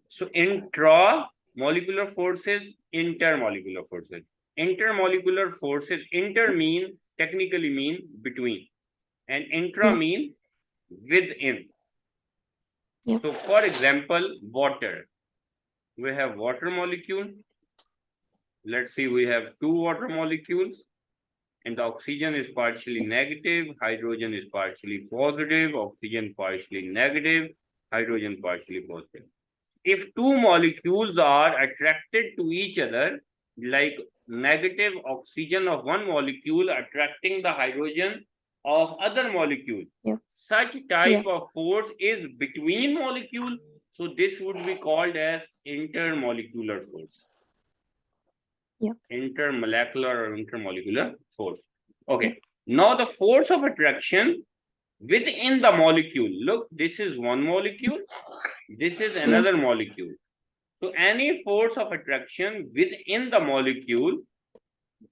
So intramolecular forces, intermolecular forces. Intermolecular forces, technically mean between, and intra mean within. Yep. So for example, water. We have water molecule. Let's see, we have two water molecules, and the oxygen is partially negative, hydrogen is partially positive, oxygen partially negative, hydrogen partially positive. If two molecules are attracted to each other, like negative oxygen of one molecule attracting the hydrogen of other molecule, such type of force is between molecule. So this would be called as intermolecular force. Intermolecular or intermolecular force. Okay. Now the force of attraction within the molecule. Look, this is one molecule. This is another molecule. So any force of attraction within the molecule,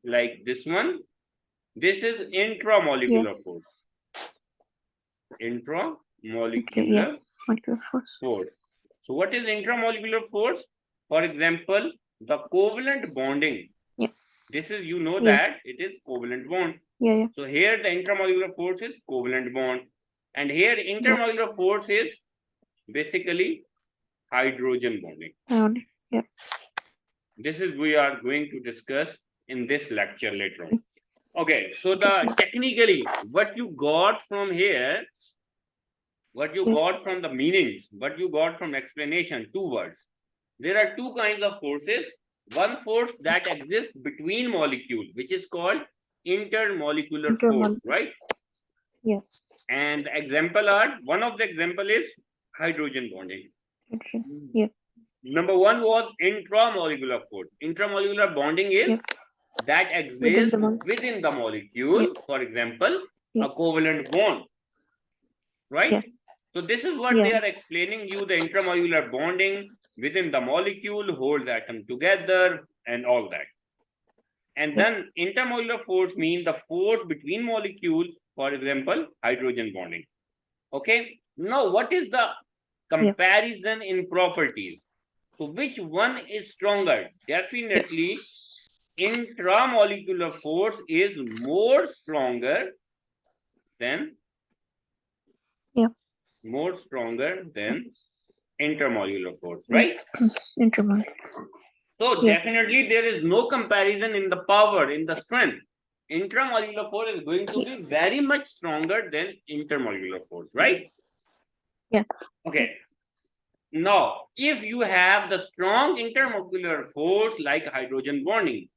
like this one, this is intramolecular force. Intramolecular force. So what is intramolecular force? For example, the covalent bonding. This is, you know that it is covalent bond. So here the intramolecular force is covalent bond. And here intermolecular force is basically hydrogen bonding. This is we are going to discuss in this lecture later on. Okay, so the technically what you got from here, what you got from the meanings, what you got from explanation, two words. There are two kinds of forces. One force that exists between molecules, which is called intermolecular force, right? And the example are, one of the example is hydrogen bonding. Number one was intramolecular force. Intramolecular bonding is that exists within the molecule. For example, a covalent bond, right? So this is what they are explaining you, the intramolecular bonding within the molecule, holds atom together and all that. And then intermolecular force means the force between molecules, for example, hydrogen bonding. Okay. Now, what is the comparison in properties? So which one is stronger? Definitely intramolecular force is more stronger than intermolecular force, right? So definitely there is no comparison in the power, in the strength. Intramolecular force is going to be very much stronger than intermolecular force, right? Okay. Now, if you have the strong intermolecular force like hydrogen bonding,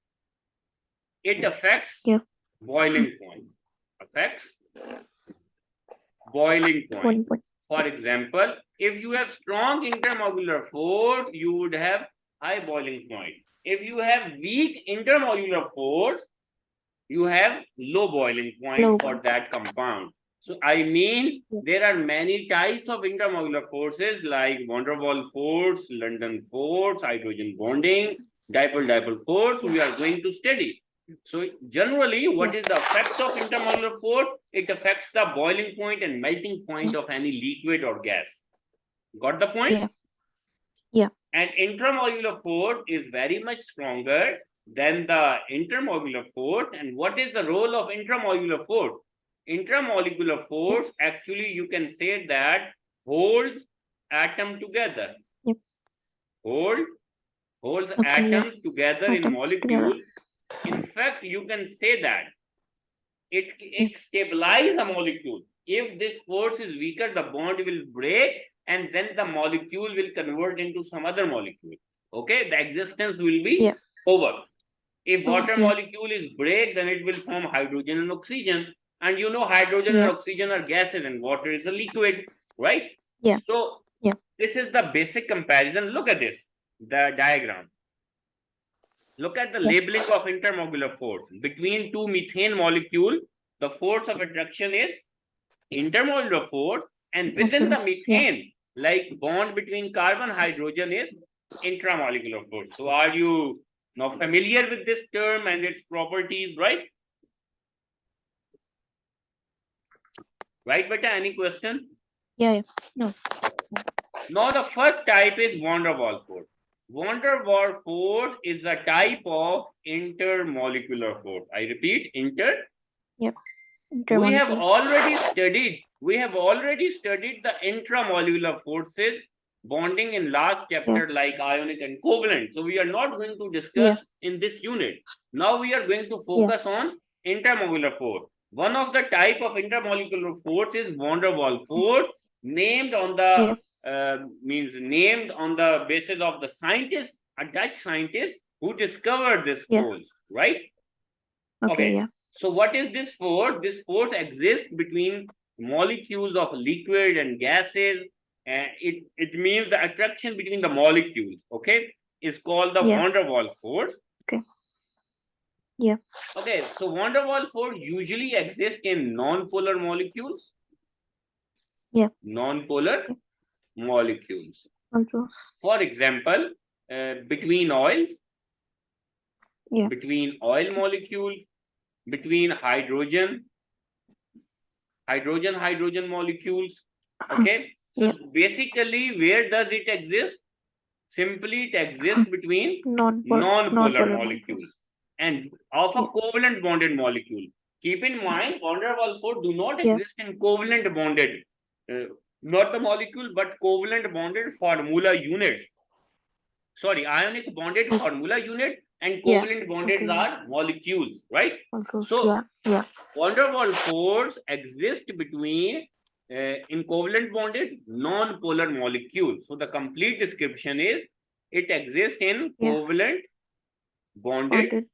it affects boiling point. Affects boiling point. For example, if you have strong intermolecular force, you would have high boiling point. If you have weak intermolecular force, you have low boiling point for that compound. So I mean, there are many types of intermolecular forces like van der Waals force, London force, hydrogen bonding, dipole force we are going to study. So generally, what is the effect of intermolecular force? It affects the boiling point and melting point of any liquid or gas. Got the point? And intramolecular force is very much stronger than the intermolecular force. And what is the role of intramolecular force? Intramolecular force, actually, you can say that holds atom together. Holds atoms together in molecule. In fact, you can say that it stabilizes a molecule. If this force is weaker, the bond will break and then the molecule will convert into some other molecule. Okay, the existence will be over. If water molecule is break, then it will form hydrogen and oxygen. And you know, hydrogen and oxygen are gases and water is a liquid, right? So this is the basic comparison. Look at this, the diagram. Look at the labeling of intermolecular force. Between two methane molecules, the force of attraction is intermolecular force, and within the methane, like bond between carbon hydrogen is intramolecular force. So are you now familiar with this term and its properties, right? Right, beta? Any question? No. Now the first type is van der Waals force. Van der Waals force is a type of intermolecular force. I repeat, Yep. We have Intermolecular. already studied the intramolecular forces bonding in last chapter like ionic and covalent. So we are not going to discuss in this unit. Now we are going to focus on intermolecular force. One of the type of intermolecular force is van der Waals force, named on the named on the basis of the scientist, a Dutch scientist who discovered this force, right? Okay. So what is this force? This force exists between molecules of liquid and gases. And it means the attraction between the molecules, okay, is called the van der Waals force. Okay. Yeah. Okay, so van der Waals force usually exists in non-polar molecules. Yeah. Non-polar molecules. Molecules. For example, between oils, between oil molecules, between hydrogen molecules. Okay, so basically, where does it exist? Simply, it exists between non-polar molecules and of a covalent bonded molecule. Keep in mind, van der Waals force do not exist in covalent bonded, not the molecule, but covalent bonded formula units. Sorry, ionic bonded formula unit and covalent bonded are molecules, right? So, van der Waals force exists between in covalent bonded non-polar molecules. So the complete description is it exists in covalent bonded.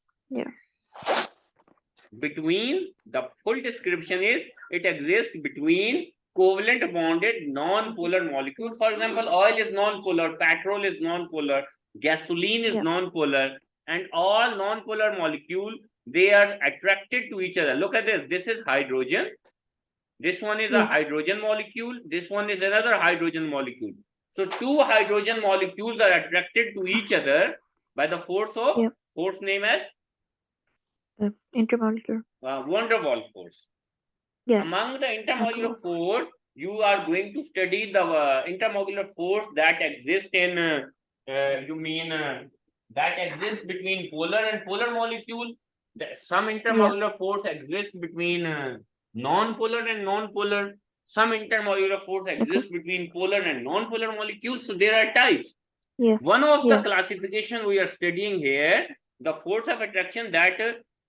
Between, the full description is it exists between covalent bonded non-polar molecules. For example, oil is non-polar, petrol is non-polar, gasoline is non-polar, and all non-polar molecules, they are attracted to each other. Look at this. This is hydrogen. This one is a hydrogen molecule. This one is another hydrogen molecule. So two hydrogen molecules are attracted to each other by the force of force name as intermolecular. Van der Waals force. Among the intermolecular force, you are going to study the intermolecular force that exists in that exists between polar and polar molecule. Some intermolecular force exists between non-polar and non-polar. Some intermolecular force exists between polar and non-polar molecules. So there are types. One of the classification we are studying here, the force of attraction that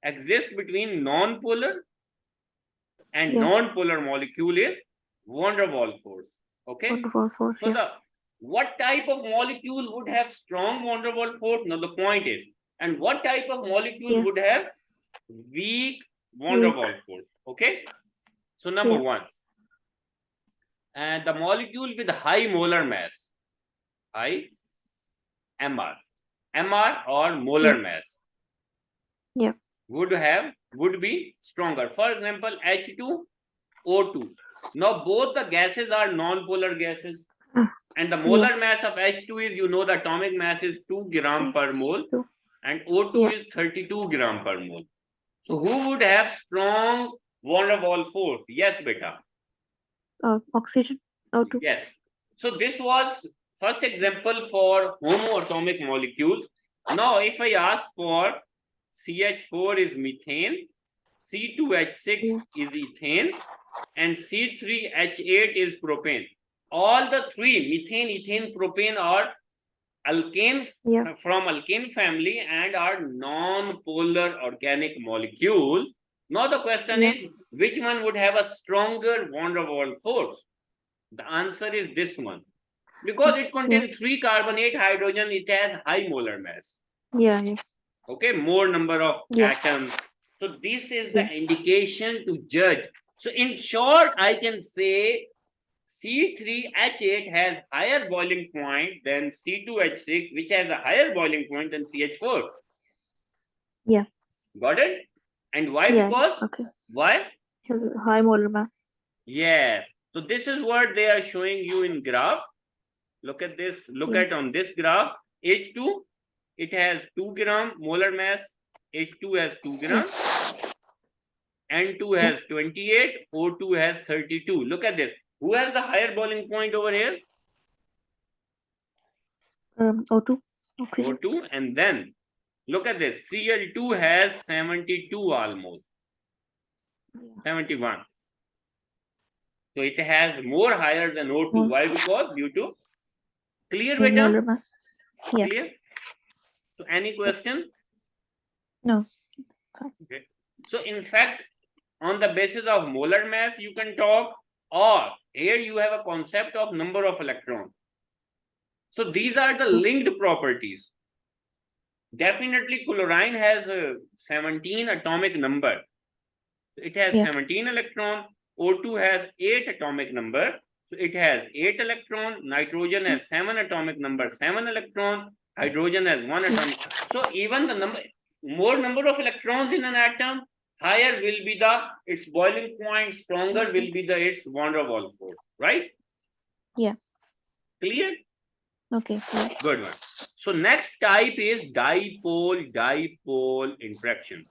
exists between non-polar and non-polar molecule is van der Waals force. Okay. Van der Waals force, so what type of molecule would have strong van der Waals force? Now the point is, and what type of molecule would have weak van der Waals force? Okay. So number one, and the molecule with high molar mass, high MR or molar mass, would be stronger. For example, H2O2. Now both the gases are non-polar gases, and the molar mass of H2 is, you know, the atomic mass is 2 gram per mole, and O2 is 32 gram per mole. So who would have strong van der Waals force? Yes, beta. Oxygen. O2. Yes. So this was first example for homoatomic molecules. Now if I ask for CH4 is methane, C2H6 is ethane, and C3H8 is propane. All the three, methane, ethane, propane, are alkane from alkane family and are non-polar organic molecules. Now the question is, which one would have a stronger van der Waals force? The answer is this one. Because it contains 3 carbon, 8 hydrogen, it has high molar mass. Okay, more number of atoms. So this is the indication to judge. So in short, I can say C3H8 has higher boiling point than C2H6, which has a higher boiling point than CH4. Got it? And why? Because why? High molar mass. Yes. So this is what they are showing you in graph. Look at this. Look at on this graph. H2, it has 2 gram molar mass. H2 has 2 grams. N2 has 28. O2 has 32. Look at this. Who has the higher boiling point over here? O2. Oxygen. O2, and then look at this. Cl2 has 72 almost. 71. So it has more higher than O2. More. Why? Because due to clear More beta? molar mass. Yeah. Clear? So any question? No. Okay. So in fact, on the basis of molar mass, you can talk, or here you have a concept of number of electrons. So these are the linked properties. Definitely chlorine has a 17 atomic number. It has 17 electron. O2 has 8 atomic number. So it has 8 electron. Nitrogen has 7 atomic number, 7 electron. Hydrogen has 1 atomic. So even the more number of electrons in an atom, higher will be its boiling point, stronger will be its van der Waals force, right? Yeah. Clear? Okay. Yeah. Good one. So next type is dipole interaction.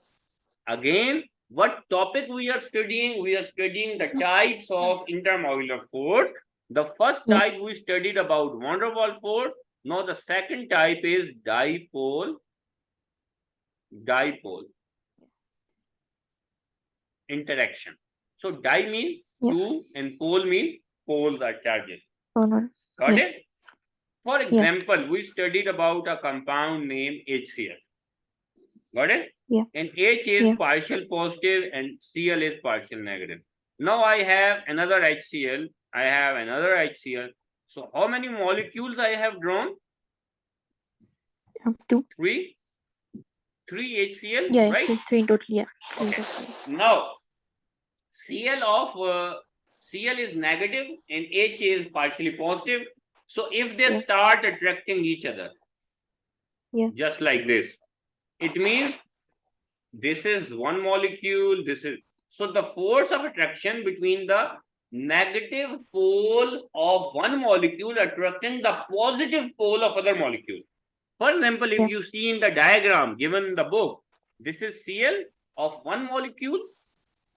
Again, what topic we are studying? We are studying the types of intermolecular force. The first type we studied about van der Waals force. Now the second type is dipole interaction. So di means two and pole means poles are charges. Got it? For example, we studied about a compound named HCl. Got it? Yeah. And H is partial positive and Cl is partial negative. Now I have another HCl. I have another HCl. So how many molecules I have drawn? 2. 3. 3 HCl, Yeah, right? 3 in total. Yeah. Okay. Now Cl is negative and H is partially positive. So if they start attracting each other, just like this, it means this is one molecule, this is, so the force of attraction between the negative pole of one molecule attracting the positive pole of other molecule. For example, if you see in the diagram given in the book, this is Cl of one molecule.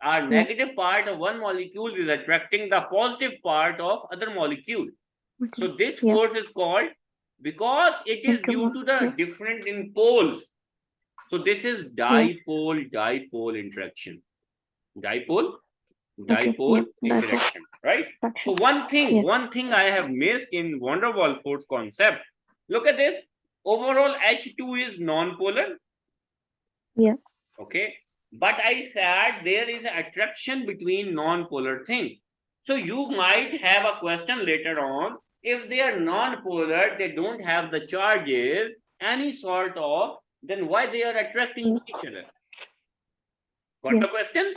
Our negative part of one molecule is attracting the positive part of other molecule. So this force is called, because it is due to the difference in poles. So this is dipole interaction. Dipole interaction, right? So one thing I have missed in van der Waals force concept. Look at this. Overall, H2 is non-polar. Yeah. Okay. But I said there is an attraction between non-polar things. So you might have a question later on. If they are non-polar, they don't have the charges, any sort of, then why they are attracting each other? Got the question?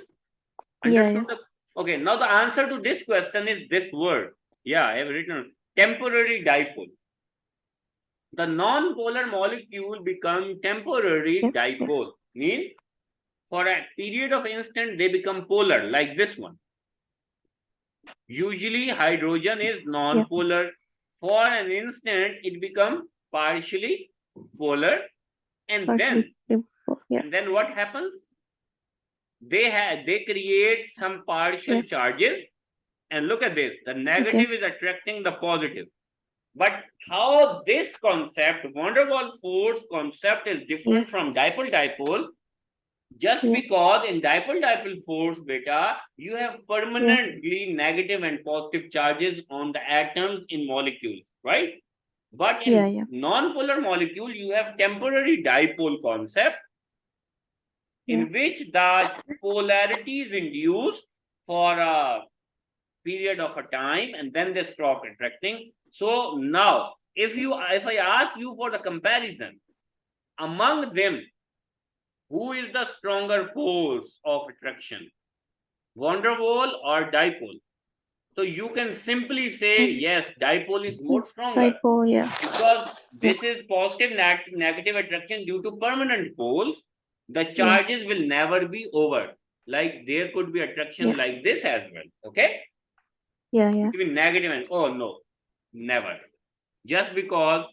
Understood? Okay, now the answer to this question is this word. Yeah, I have written temporary dipole. The non-polar molecule become temporary dipole. Means for a period of instant, they become polar, like this one. Usually, hydrogen is non-polar. For an instant, it becomes partially polar. And then what happens? They create some partial charges. And look at this. The negative is attracting the positive. But how this concept, van der Waals force concept, is different from dipole-dipole, just because in dipole-dipole force, beta, you have permanently negative and positive charges on the atoms in molecules, right? But in non-polar molecule, you have temporary dipole concept, in which the polarity is induced for a period of a time, and then they stop attracting. So now, if I ask you for the comparison among them, who is the stronger force of attraction, van der Waals or dipole? So you can simply say yes, dipole is more stronger. Dipole, because this is positive negative attraction due to permanent poles. The charges will never be over. Like there could be attraction like this as well. Okay. Between negative and no, never. Just because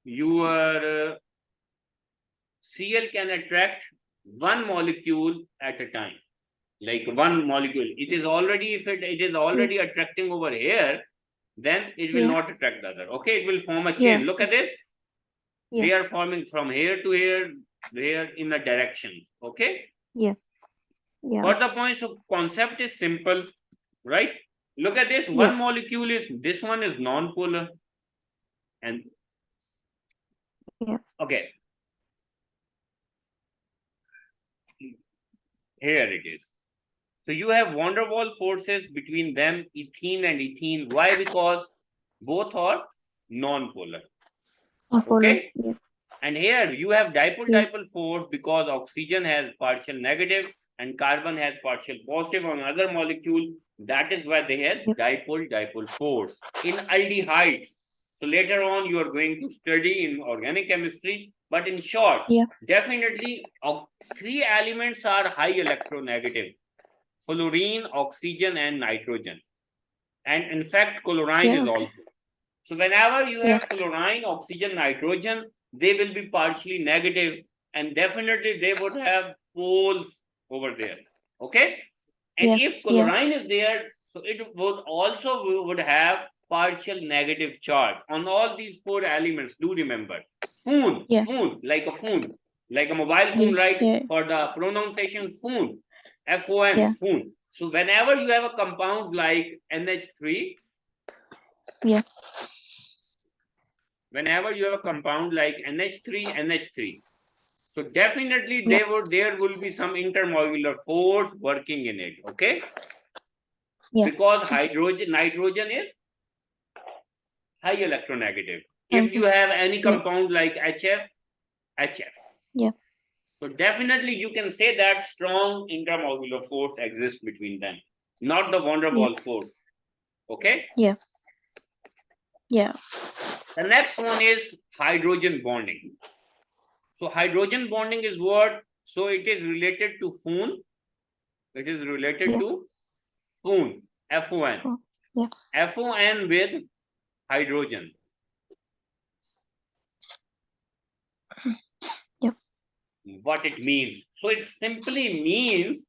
your Cl can attract one molecule at a time, like one molecule. It is already, if it is already attracting over here, then it will not attract the other. Okay, it will form a chain. Look at this. Yeah. They are forming from here to here, there in the directions. Okay. Yeah. Yeah. Got the point? So concept is simple, right? Look at this. Yeah. One molecule is, this one is non-polar. And Yeah. okay, here it is. So you have van der Waals forces between them, ethene and ethene. Why? Because both are non-polar. Okay. Yeah. And here you have Yeah. dipole force because oxygen has partial negative and carbon has partial positive on another molecule. That is why they have Yep. dipole force. In aldehydes, so later on you are going to study in organic chemistry, but in short, Yeah. definitely three elements are high electronegative: fluorine, oxygen, and nitrogen. And in fact, chlorine Yeah. is Okay. also. So whenever you Yeah. have fluorine, oxygen, nitrogen, they will be partially negative, and definitely they would have poles over there. Okay. And Yeah. if Yeah. chlorine is there, so it would also would have partial negative charge on all these four elements. Do remember, phone, Yeah. like a phone, like a mobile phone, Yes. right? Yeah. For the pronunciation, phone, F-O-N, Yeah. phone. So whenever you have a compound like NH3, Yeah. whenever you have a compound like NH3, so definitely Yeah. there will be some intermolecular force working in it. Okay. Yeah. Because Okay. nitrogen is high electronegative. If Okay. you have any Yeah. compound like HF. Yeah. So definitely you can say that strong intermolecular force exists between them, not the van der Yeah. Waals force. Okay. Yeah. Yeah. The next one is hydrogen bonding. So hydrogen bonding is what? So it is related to FON. It is related Yeah. to FON, F-O-N. Oh. Yeah. F-O-N with hydrogen. Yeah. What it means? So it simply means,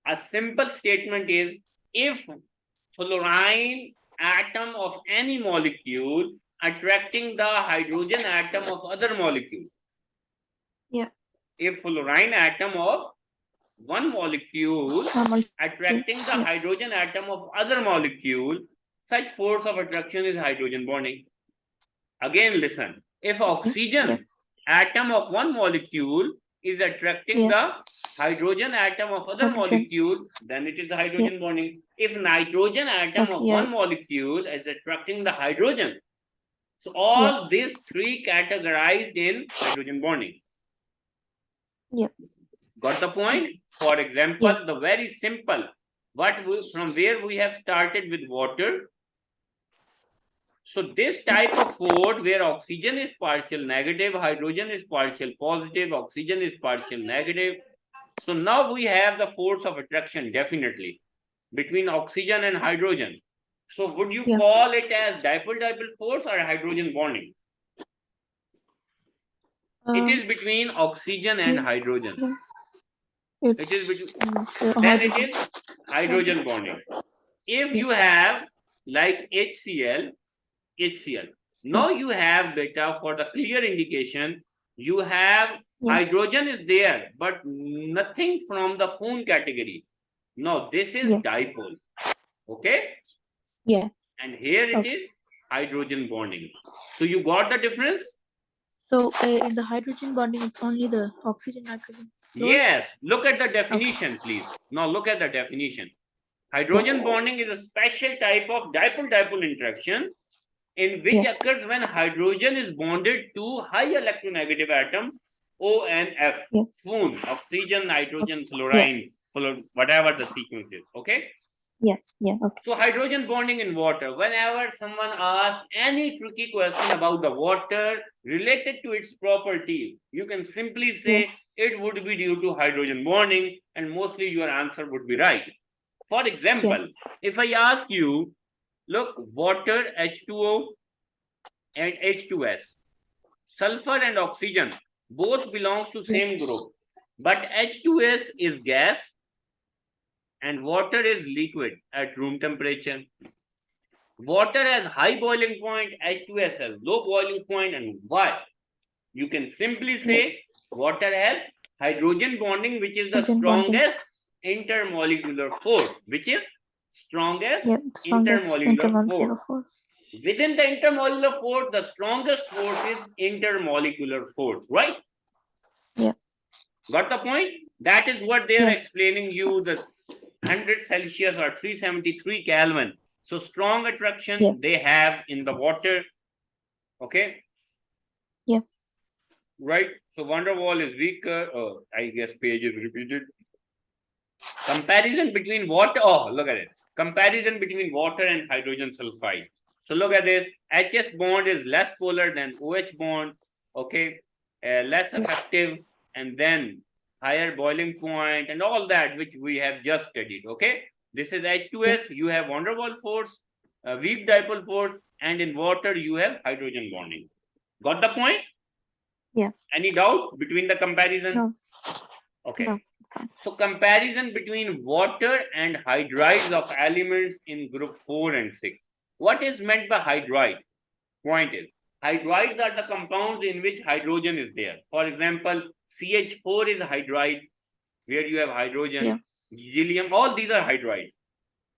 a simple statement is, if fluorine atom of any molecule attracting the hydrogen atom of other molecule. Yeah. If fluorine atom of one molecule attracting the Yeah. hydrogen atom of other molecule, such force of attraction is hydrogen bonding. Again, listen. If oxygen Yeah. atom of one molecule is attracting Yeah. the hydrogen atom of other Hydrogen. molecule, then it is hydrogen bonding. If nitrogen atom Okay. of Yeah. one molecule is attracting the hydrogen, so all these three categorized in hydrogen bonding. Yeah. Got the point? Okay. For example, Yeah. the very simple, from where we have started with water. So this type of force where oxygen is partial negative, hydrogen is partial positive, oxygen is partial negative. So now we have the force of attraction definitely between oxygen and hydrogen. So would you Yeah. call it as dipole force or hydrogen bonding? It is between oxygen and hydrogen. It is between, then it is hydrogen bonding. If you have like HCl, now you have beta, for the clear indication, you have hydrogen is there, but nothing from the phone category. No, this is dipole. Okay? Yeah. And here it is hydrogen bonding. So you got the difference? So in the hydrogen bonding, it's only the oxygen, nitrogen. Yes. Look at the definition, please. Now look at the definition. Hydrogen bonding is a special type of dipole interaction in which occurs when hydrogen is bonded to high electronegative atom O and F. Phone, oxygen, nitrogen, fluorine, whatever the sequence is. Okay? Yeah. Yeah. Okay. So hydrogen bonding in water. Whenever someone asks any tricky question about the water related to its property, you can simply say it would be due to hydrogen bonding, and mostly your answer would be right. For example, if I ask you, look, water, H2O and H2S, sulfur and oxygen both belongs to same group, but H2S is gas and water is liquid at room temperature. Water has high boiling point, H2S has low boiling point, and why? You can simply say water has hydrogen bonding, which is the Hydrogen bonding. strongest intermolecular force, which is strongest Yep, strongest intermolecular force. Within the intermolecular force, the strongest force is intermolecular force, right? Yeah. Got the point? That is what they are Yeah. explaining you, the 100 Celsius or 373 Kelvin. So strong attraction they have in the water. Okay. Yeah. Right. So van der Waal is weaker. Oh, I guess page is repeated. Comparison between water. Oh, look at it. Comparison between water and hydrogen sulfide. So look at this. HS bond is less polar than OH bond. Okay. Less effective, and then higher boiling point and all that, which we have just studied. Okay. This is H2S. You have van der Waal force, weak dipole force, and in water you have hydrogen bonding. Got the point? Yeah. Any doubt between the comparison? No. Okay. No. So comparison between water and hydrides of elements in group 4 and 6. What is meant by hydride? Point is, hydrides are the compounds in which hydrogen is there. For example, CH4 is hydride, where you have hydrogen, helium, all these are hydrides.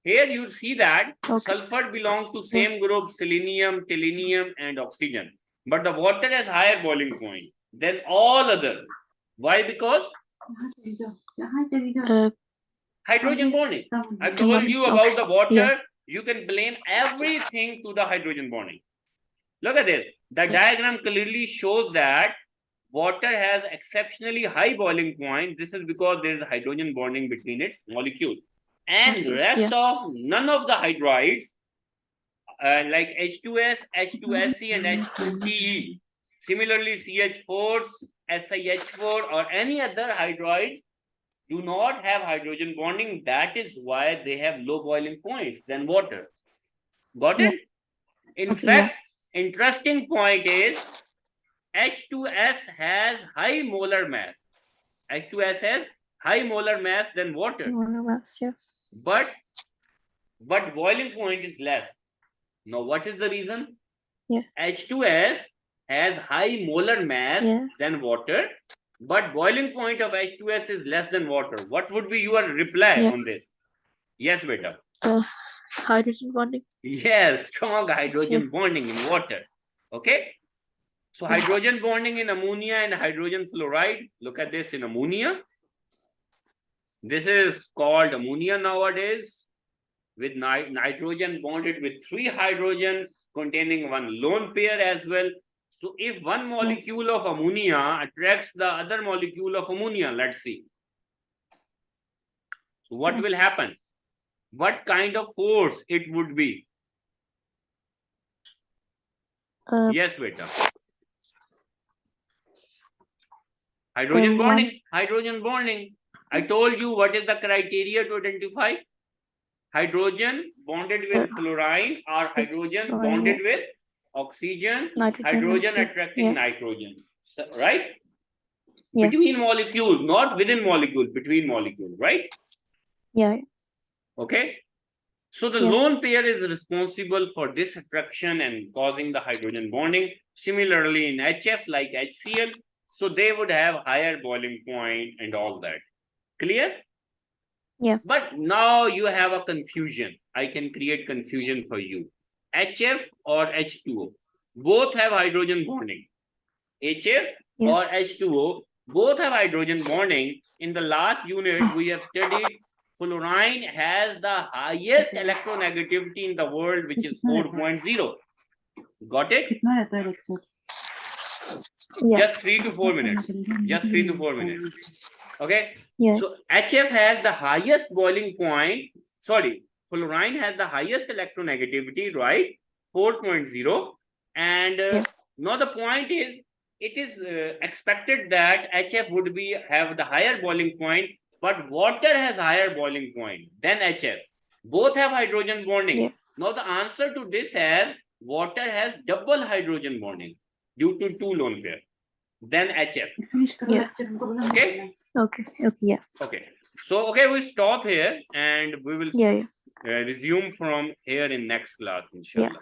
Here you see that sulfur belongs to same group, selenium, tellurium, and oxygen. But the water has higher boiling point than all other. Why? Because hydrogen bonding. I told you about the water. You can blame everything to the hydrogen bonding. Look at this. The diagram clearly shows that water has exceptionally high boiling point. This is because there is hydrogen bonding between its molecules. And rest of none of the hydrides, like H2S, H2SC, and H2PE. Similarly, CH4, SiH4, or any other hydrides do not have hydrogen bonding. That is why they have low boiling points than water. Got it? In fact, interesting point is H2S has high molar mass. H2S has high molar mass than water. Molar mass, But boiling point is less. Now, what is the reason? H2S has high molar mass than water, but boiling point of H2S is less than water. What would be your reply on this? Yes, beta. Hydrogen bonding. Yes, strong hydrogen bonding in water. Okay. So hydrogen bonding in ammonia and hydrogen fluoride. Look at this in ammonia. This is called ammonia nowadays, with nitrogen bonded with 3 hydrogen containing 1 lone pair as well. So if one molecule of ammonia attracts the other molecule of ammonia, let's see. So what will happen? What kind of force it would be? Yes, beta. Hydrogen bonding. Hydrogen bonding. I told you what is the criteria to identify hydrogen bonded with fluorine or hydrogen bonded with oxygen, hydrogen attracting nitrogen, right? Between molecules, not within molecule, between molecules, right? Okay. So the lone pair is responsible for this attraction and causing the hydrogen bonding. Similarly in HF, like HCl, so they would have higher boiling point and all that. Clear? But now you have a confusion. I can create confusion for you. HF or H2O, both have hydrogen bonding. HF or H2O, both have hydrogen bonding. In the last unit, we have studied fluorine has the highest electronegativity in the world, which is 4.0. Got it? Just 3 to 4 minutes. Just 3 to 4 minutes. Okay. So HF has the highest boiling point. Sorry, fluorine has the highest electronegativity, right? 4.0. And now the point is, it is expected that HF would have the higher boiling point, but water has higher boiling point than HF. Both have hydrogen bonding. Now the answer to this is water has double hydrogen bonding due to 2 lone pair than HF. Okay. Okay. So we stop here and we will resume from here in next class, inshallah.